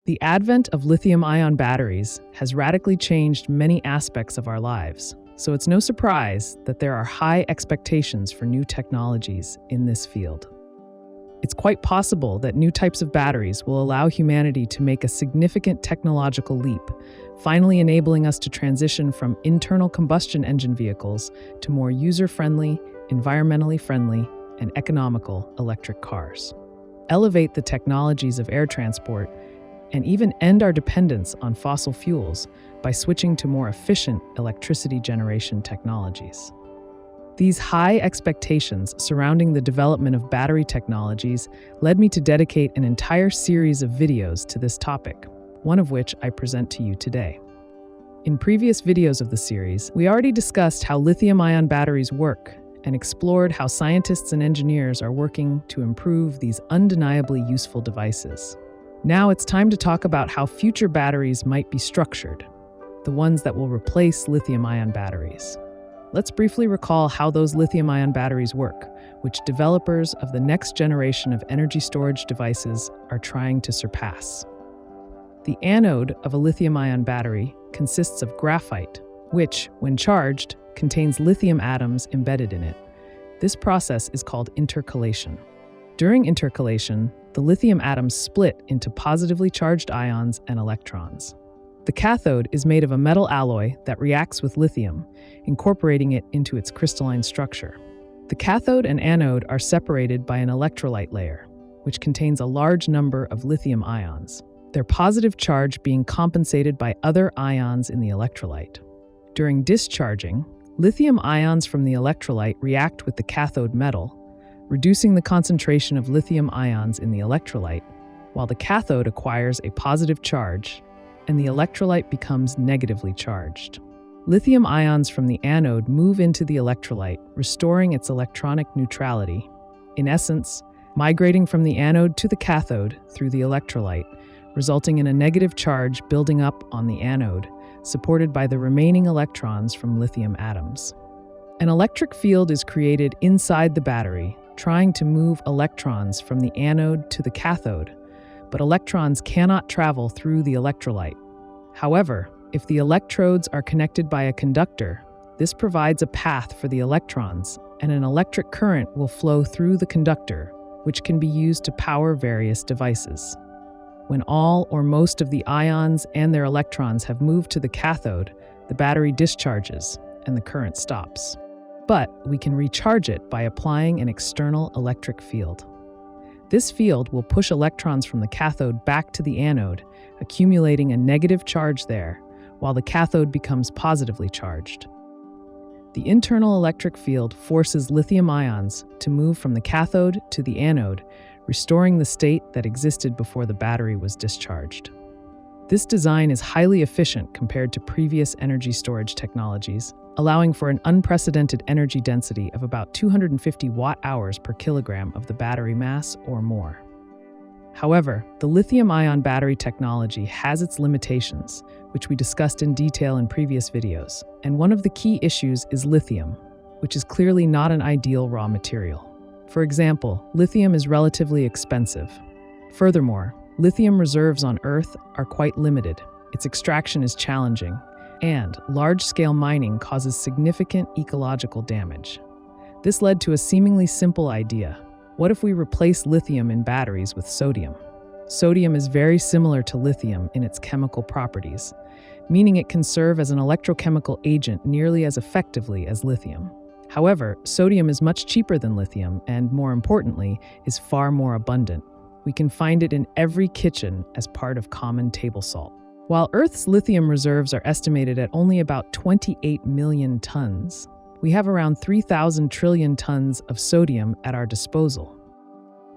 The advent of lithium-ion batteries has radically changed many aspects of our lives, so it's no surprise that there are high expectations for new technologies in this field. It's quite possible that new types of batteries will allow humanity to make a significant technological leap, finally enabling us to transition from internal combustion engine vehicles to more user-friendly, environmentally friendly, and economical electric cars. Elevate the technologies of air transport and even end our dependence on fossil fuels by switching to more efficient electricity generation technologies. These high expectations surrounding the development of battery technologies led me to dedicate an entire series of videos to this topic, one of which I present to you today. In previous videos of the series, we already discussed how lithium-ion batteries work and explored how scientists and engineers are working to improve these undeniably useful devices. Now it's time to talk about how future batteries might be structured, the ones that will replace lithium-ion batteries. Let's briefly recall how those lithium-ion batteries work, which developers of the next generation of energy storage devices are trying to surpass. The anode of a lithium-ion battery consists of graphite, which, when charged, contains lithium atoms embedded in it. This process is called intercalation. During intercalation, the lithium atoms split into positively charged ions and electrons. The cathode is made of a metal alloy that reacts with lithium, incorporating it into its crystalline structure. The cathode and anode are separated by an electrolyte layer, which contains a large number of lithium ions, their positive charge being compensated by other ions in the electrolyte. During discharging, lithium ions from the electrolyte react with the cathode metal, reducing the concentration of lithium ions in the electrolyte, while the cathode acquires a positive charge and the electrolyte becomes negatively charged. Lithium ions from the anode move into the electrolyte, restoring its electronic neutrality, in essence, migrating from the anode to the cathode through the electrolyte, resulting in a negative charge building up on the anode, supported by the remaining electrons from lithium atoms. An electric field is created inside the battery, trying to move electrons from the anode to the cathode, but electrons cannot travel through the electrolyte. However, if the electrodes are connected by a conductor, this provides a path for the electrons, and an electric current will flow through the conductor, which can be used to power various devices. When all or most of the ions and their electrons have moved to the cathode, the battery discharges and the current stops. But we can recharge it by applying an external electric field. This field will push electrons from the cathode back to the anode, accumulating a negative charge there, while the cathode becomes positively charged. The internal electric field forces lithium ions to move from the cathode to the anode, restoring the state that existed before the battery was discharged. This design is highly efficient compared to previous energy storage technologies, allowing for an unprecedented energy density of about 250 watt-hours per kilogram of the battery mass or more. However, the lithium-ion battery technology has its limitations, which we discussed in detail in previous videos, and one of the key issues is lithium, which is clearly not an ideal raw material. For example, lithium is relatively expensive. Furthermore, lithium reserves on Earth are quite limited, its extraction is challenging, and large-scale mining causes significant ecological damage. This led to a seemingly simple idea. What if we replace lithium in batteries with sodium? Sodium is very similar to lithium in its chemical properties, meaning it can serve as an electrochemical agent nearly as effectively as lithium. However, sodium is much cheaper than lithium and, more importantly, is far more abundant. We can find it in every kitchen as part of common table salt. While Earth's lithium reserves are estimated at only about 28 million tons, we have around 3,000 trillion tons of sodium at our disposal.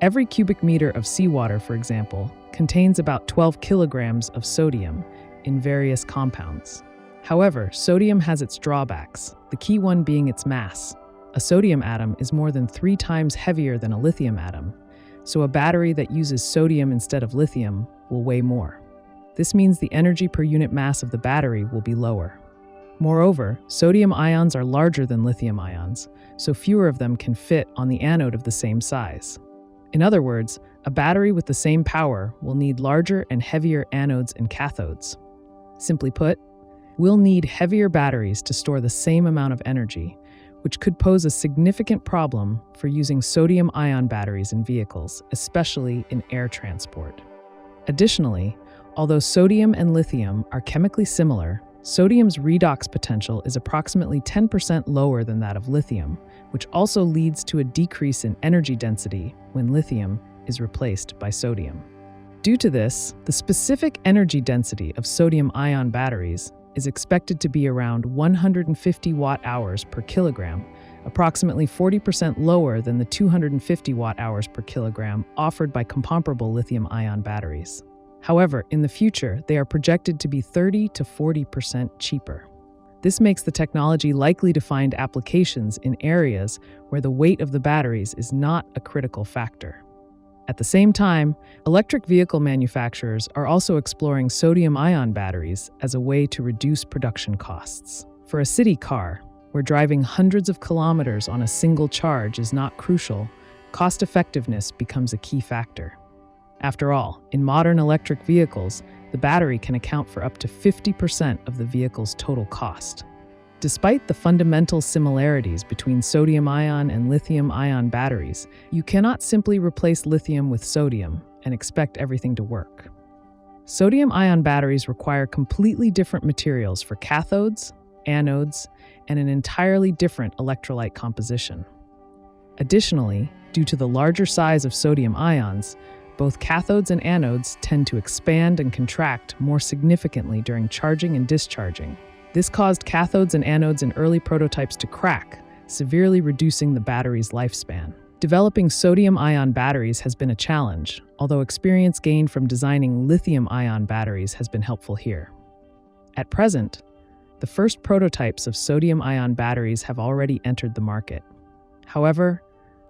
Every cubic meter of seawater, for example, contains about 12 kilograms of sodium in various compounds. However, sodium has its drawbacks, the key one being its mass. A sodium atom is more than 3 times heavier than a lithium atom, so a battery that uses sodium instead of lithium will weigh more. This means the energy per unit mass of the battery will be lower. Moreover, sodium ions are larger than lithium ions, so fewer of them can fit on the anode of the same size. In other words, a battery with the same power will need larger and heavier anodes and cathodes. Simply put, we'll need heavier batteries to store the same amount of energy, which could pose a significant problem for using sodium-ion batteries in vehicles, especially in air transport. Additionally, although sodium and lithium are chemically similar, sodium's redox potential is approximately 10% lower than that of lithium, which also leads to a decrease in energy density when lithium is replaced by sodium. Due to this, the specific energy density of sodium-ion batteries is expected to be around 150 watt-hours per kilogram, approximately 40% lower than the 250 watt-hours per kilogram offered by comparable lithium-ion batteries. However, in the future, they are projected to be 30 to 40% cheaper. This makes the technology likely to find applications in areas where the weight of the batteries is not a critical factor. At the same time, electric vehicle manufacturers are also exploring sodium-ion batteries as a way to reduce production costs. For a city car, where driving hundreds of kilometers on a single charge is not crucial, cost-effectiveness becomes a key factor. After all, in modern electric vehicles, the battery can account for up to 50% of the vehicle's total cost. Despite the fundamental similarities between sodium-ion and lithium-ion batteries, you cannot simply replace lithium with sodium and expect everything to work. Sodium-ion batteries require completely different materials for cathodes, anodes, and an entirely different electrolyte composition. Additionally, due to the larger size of sodium ions, both cathodes and anodes tend to expand and contract more significantly during charging and discharging. This caused cathodes and anodes in early prototypes to crack, severely reducing the battery's lifespan. Developing sodium-ion batteries has been a challenge, although experience gained from designing lithium-ion batteries has been helpful here. At present, the first prototypes of sodium-ion batteries have already entered the market. However,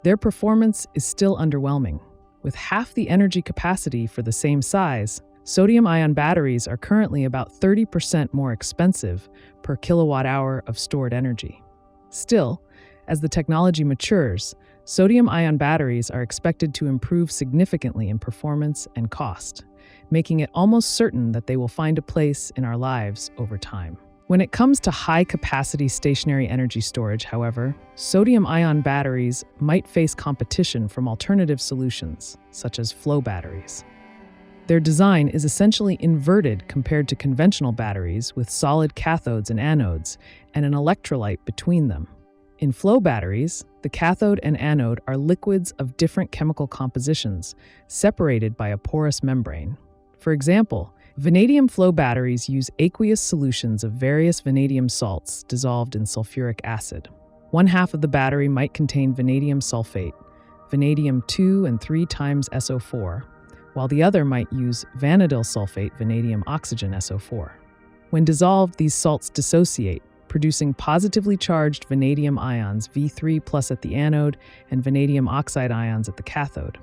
their performance is still underwhelming. With half the energy capacity for the same size, sodium-ion batteries are currently about 30% more expensive per kilowatt-hour of stored energy. Still, as the technology matures, sodium-ion batteries are expected to improve significantly in performance and cost, making it almost certain that they will find a place in our lives over time. When it comes to high-capacity stationary energy storage, however, sodium-ion batteries might face competition from alternative solutions, such as flow batteries. Their design is essentially inverted compared to conventional batteries with solid cathodes and anodes and an electrolyte between them. In flow batteries, the cathode and anode are liquids of different chemical compositions, separated by a porous membrane. For example, vanadium flow batteries use aqueous solutions of various vanadium salts dissolved in sulfuric acid. One half of the battery might contain vanadium sulfate, vanadium 2 and 3 times SO4, while the other might use vanadyl sulfate vanadium oxygen SO4. When dissolved, these salts dissociate, producing positively charged vanadium ions V3+ at the anode and vanadium oxide ions at the cathode.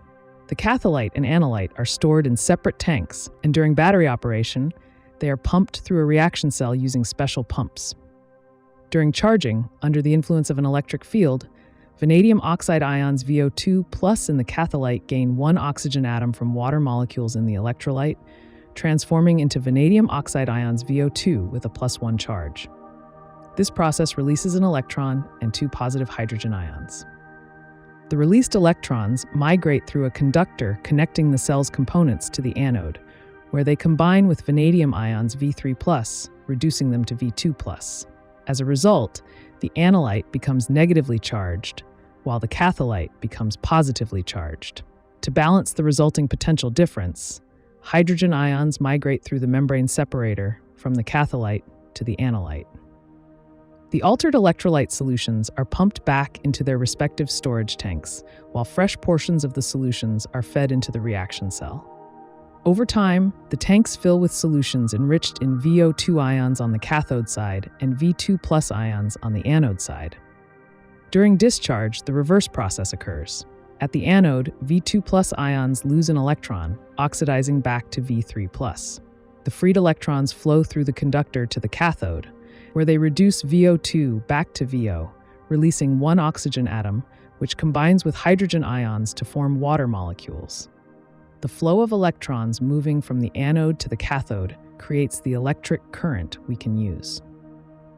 The catholyte and anolyte are stored in separate tanks, and during battery operation, they are pumped through a reaction cell using special pumps. During charging, under the influence of an electric field, vanadium oxide ions VO2+ in the catholyte gain one oxygen atom from water molecules in the electrolyte, transforming into vanadium oxide ions VO2 with a +1 charge. This process releases an electron and 2 positive hydrogen ions. The released electrons migrate through a conductor connecting the cell's components to the anode, where they combine with vanadium ions V3+, reducing them to V2+. As a result, the anolyte becomes negatively charged, while the catholyte becomes positively charged. To balance the resulting potential difference, hydrogen ions migrate through the membrane separator from the catholyte to the anolyte. The altered electrolyte solutions are pumped back into their respective storage tanks, while fresh portions of the solutions are fed into the reaction cell. Over time, the tanks fill with solutions enriched in VO2 ions on the cathode side and V2+ ions on the anode side. During discharge, the reverse process occurs. At the anode, V2+ ions lose an electron, oxidizing back to V3+. The freed electrons flow through the conductor to the cathode, where they reduce VO2 back to VO, releasing one oxygen atom which combines with hydrogen ions to form water molecules. The flow of electrons moving from the anode to the cathode creates the electric current we can use.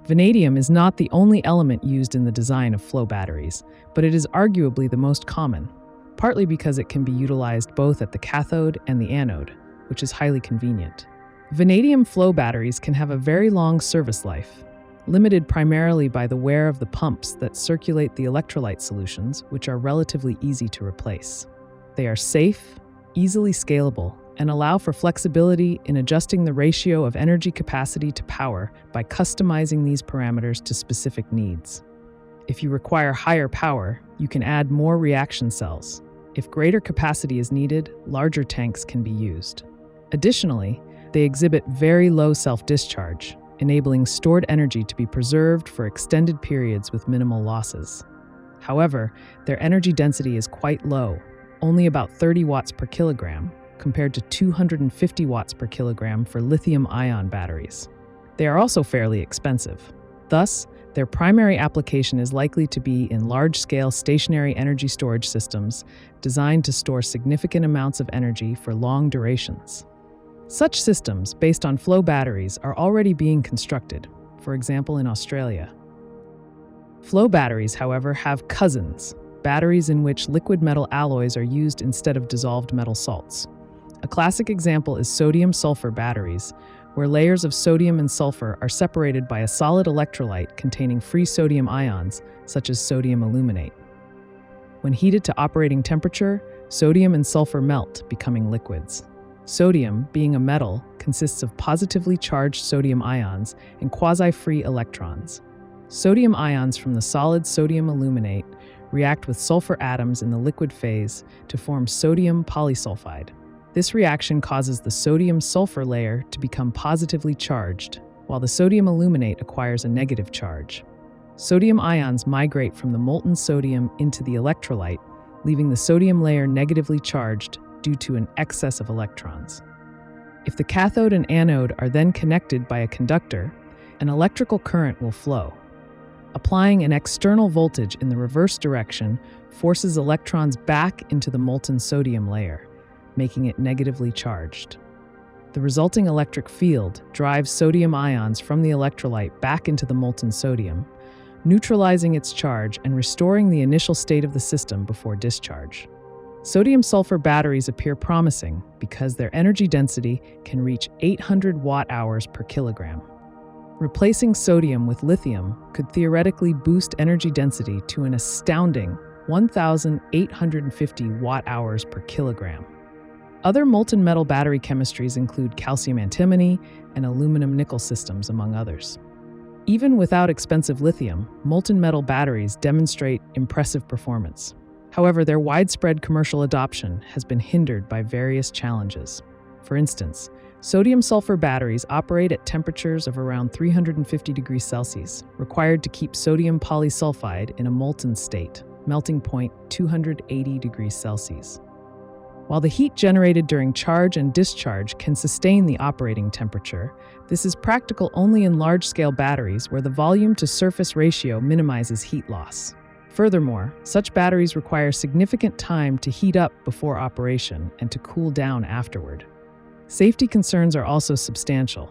Vanadium is not the only element used in the design of flow batteries, but it is arguably the most common, partly because it can be utilized both at the cathode and the anode, which is highly convenient. Vanadium flow batteries can have a very long service life, limited primarily by the wear of the pumps that circulate the electrolyte solutions, which are relatively easy to replace. They are safe, easily scalable, and allow for flexibility in adjusting the ratio of energy capacity to power by customizing these parameters to specific needs. If you require higher power, you can add more reaction cells. If greater capacity is needed, larger tanks can be used. Additionally, they exhibit very low self-discharge, enabling stored energy to be preserved for extended periods with minimal losses. However, their energy density is quite low, only about 30 watts per kilogram, compared to 250 watts per kilogram for lithium-ion batteries. They are also fairly expensive. Thus, their primary application is likely to be in large-scale stationary energy storage systems designed to store significant amounts of energy for long durations. Such systems, based on flow batteries, are already being constructed, for example in Australia. Flow batteries, however, have cousins, batteries in which liquid metal alloys are used instead of dissolved metal salts. A classic example is sodium-sulfur batteries, where layers of sodium and sulfur are separated by a solid electrolyte containing free sodium ions, such as sodium aluminate. When heated to operating temperature, sodium and sulfur melt, becoming liquids. Sodium, being a metal, consists of positively charged sodium ions and quasi-free electrons. Sodium ions from the solid sodium aluminate react with sulfur atoms in the liquid phase to form sodium polysulfide. This reaction causes the sodium-sulfur layer to become positively charged, while the sodium aluminate acquires a negative charge. Sodium ions migrate from the molten sodium into the electrolyte, leaving the sodium layer negatively charged due to an excess of electrons. If the cathode and anode are then connected by a conductor, an electrical current will flow. Applying an external voltage in the reverse direction forces electrons back into the molten sodium layer, making it negatively charged. The resulting electric field drives sodium ions from the electrolyte back into the molten sodium, neutralizing its charge and restoring the initial state of the system before discharge. Sodium-sulfur batteries appear promising because their energy density can reach 800 watt-hours per kilogram. Replacing sodium with lithium could theoretically boost energy density to an astounding 1,850 watt-hours per kilogram. Other molten metal battery chemistries include calcium antimony and aluminum nickel systems, among others. Even without expensive lithium, molten metal batteries demonstrate impressive performance. However, their widespread commercial adoption has been hindered by various challenges. For instance, sodium-sulfur batteries operate at temperatures of around 350 degrees Celsius, required to keep sodium polysulfide in a molten state, melting point 280 degrees Celsius. While the heat generated during charge and discharge can sustain the operating temperature, this is practical only in large-scale batteries where the volume-to-surface ratio minimizes heat loss. Furthermore, such batteries require significant time to heat up before operation and to cool down afterward. Safety concerns are also substantial.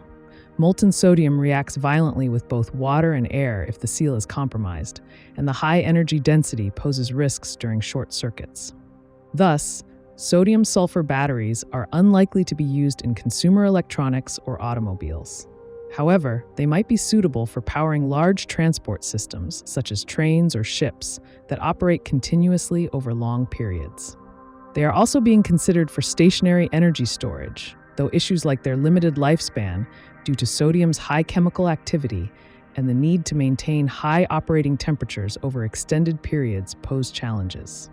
Molten sodium reacts violently with both water and air if the seal is compromised, and the high energy density poses risks during short circuits. Thus, sodium-sulfur batteries are unlikely to be used in consumer electronics or automobiles. However, they might be suitable for powering large transport systems, such as trains or ships, that operate continuously over long periods. They are also being considered for stationary energy storage, though issues like their limited lifespan due to sodium's high chemical activity and the need to maintain high operating temperatures over extended periods pose challenges.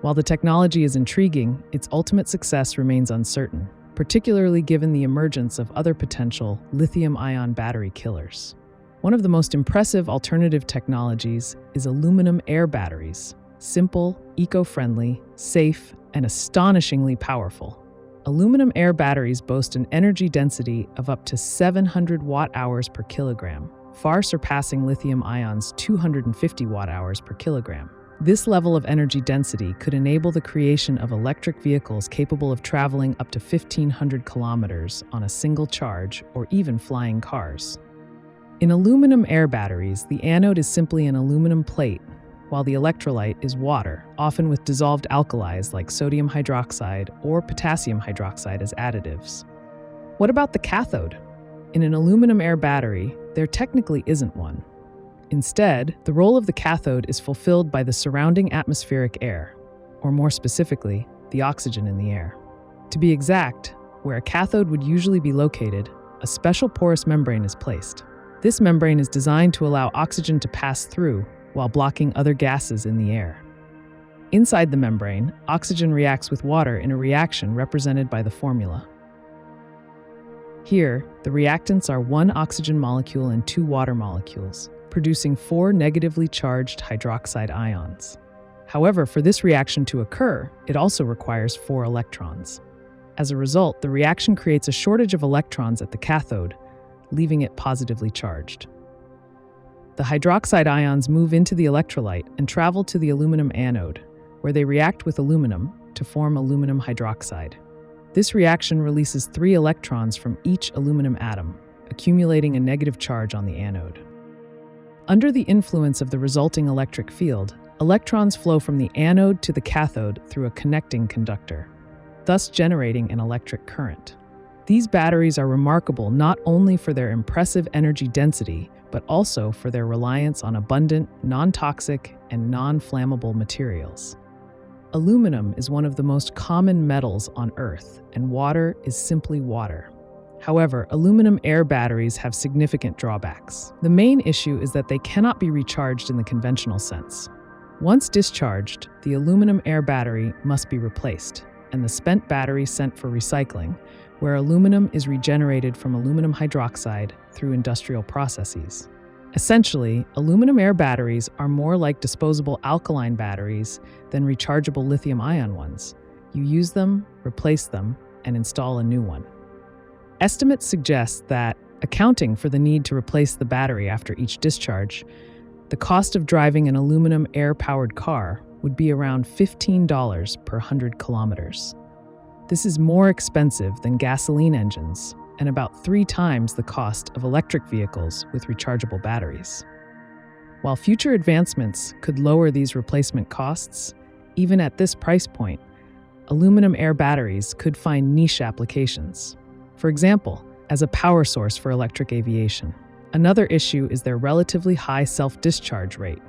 While the technology is intriguing, its ultimate success remains uncertain, particularly given the emergence of other potential lithium-ion battery killers. One of the most impressive alternative technologies is aluminum air batteries. Simple, eco-friendly, safe, and astonishingly powerful. Aluminum air batteries boast an energy density of up to 700 watt-hours per kilogram, far surpassing lithium-ion's 250 watt-hours per kilogram. This level of energy density could enable the creation of electric vehicles capable of traveling up to 1,500 kilometers on a single charge, or even flying cars. In aluminum air batteries, the anode is simply an aluminum plate, while the electrolyte is water, often with dissolved alkalis like sodium hydroxide or potassium hydroxide as additives. What about the cathode? In an aluminum air battery, there technically isn't one. Instead, the role of the cathode is fulfilled by the surrounding atmospheric air, or more specifically, the oxygen in the air. To be exact, where a cathode would usually be located, a special porous membrane is placed. This membrane is designed to allow oxygen to pass through while blocking other gases in the air. Inside the membrane, oxygen reacts with water in a reaction represented by the formula. Here, the reactants are one oxygen molecule and two water molecules, producing four negatively charged hydroxide ions. However, for this reaction to occur, it also requires 4 electrons. As a result, the reaction creates a shortage of electrons at the cathode, leaving it positively charged. The hydroxide ions move into the electrolyte and travel to the aluminum anode, where they react with aluminum to form aluminum hydroxide. This reaction releases 3 electrons from each aluminum atom, accumulating a negative charge on the anode. Under the influence of the resulting electric field, electrons flow from the anode to the cathode through a connecting conductor, thus generating an electric current. These batteries are remarkable not only for their impressive energy density, but also for their reliance on abundant, non-toxic, and non-flammable materials. Aluminum is one of the most common metals on Earth, and water is simply water. However, aluminum air batteries have significant drawbacks. The main issue is that they cannot be recharged in the conventional sense. Once discharged, the aluminum air battery must be replaced, and the spent battery sent for recycling, where aluminum is regenerated from aluminum hydroxide through industrial processes. Essentially, aluminum air batteries are more like disposable alkaline batteries than rechargeable lithium-ion ones. You use them, replace them, and install a new one. Estimates suggest that, accounting for the need to replace the battery after each discharge, the cost of driving an aluminum air-powered car would be around $15 per 100 kilometers. This is more expensive than gasoline engines and about 3 times the cost of electric vehicles with rechargeable batteries. While future advancements could lower these replacement costs, even at this price point, aluminum air batteries could find niche applications. For example, as a power source for electric aviation. Another issue is their relatively high self-discharge rate.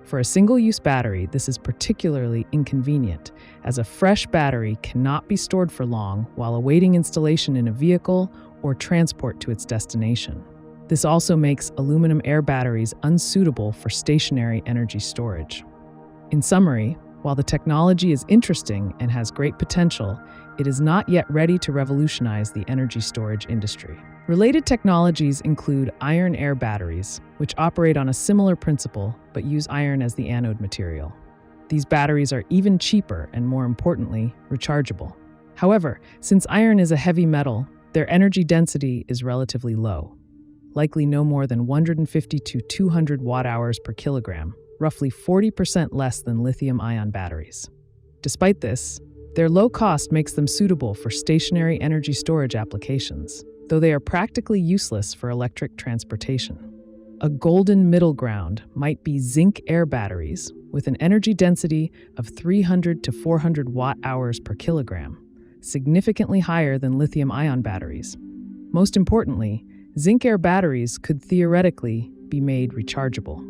For a single-use battery, this is particularly inconvenient, as a fresh battery cannot be stored for long while awaiting installation in a vehicle or transport to its destination. This also makes aluminum air batteries unsuitable for stationary energy storage. In summary, while the technology is interesting and has great potential, it is not yet ready to revolutionize the energy storage industry. Related technologies include iron air batteries, which operate on a similar principle but use iron as the anode material. These batteries are even cheaper and, more importantly, rechargeable. However, since iron is a heavy metal, their energy density is relatively low, likely no more than 150 to 200 watt-hours per kilogram, roughly 40% less than lithium-ion batteries. Despite this, their low cost makes them suitable for stationary energy storage applications, though they are practically useless for electric transportation. A golden middle ground might be zinc air batteries with an energy density of 300 to 400 watt-hours per kilogram, significantly higher than lithium-ion batteries. Most importantly, zinc air batteries could theoretically be made rechargeable.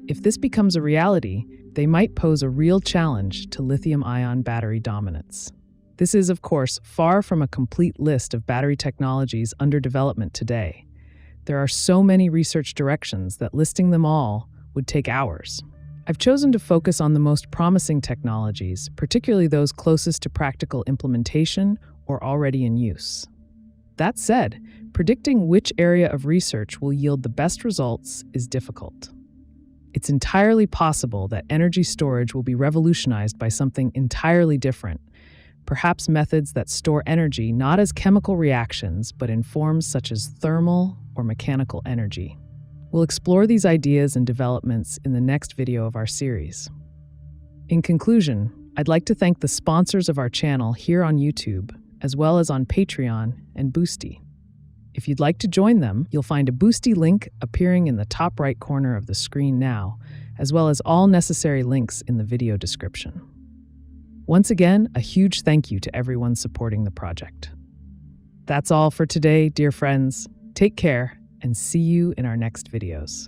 If this becomes a reality, they might pose a real challenge to lithium-ion battery dominance. This is, of course, far from a complete list of battery technologies under development today. There are so many research directions that listing them all would take hours. I've chosen to focus on the most promising technologies, particularly those closest to practical implementation or already in use. That said, predicting which area of research will yield the best results is difficult. It's entirely possible that energy storage will be revolutionized by something entirely different, perhaps methods that store energy not as chemical reactions, but in forms such as thermal or mechanical energy. We'll explore these ideas and developments in the next video of our series. In conclusion, I'd like to thank the sponsors of our channel here on YouTube, as well as on Patreon and Boosty. If you'd like to join them, you'll find a Boosty link appearing in the top right corner of the screen now, as well as all necessary links in the video description. Once again, a huge thank you to everyone supporting the project. That's all for today, dear friends. Take care and see you in our next videos.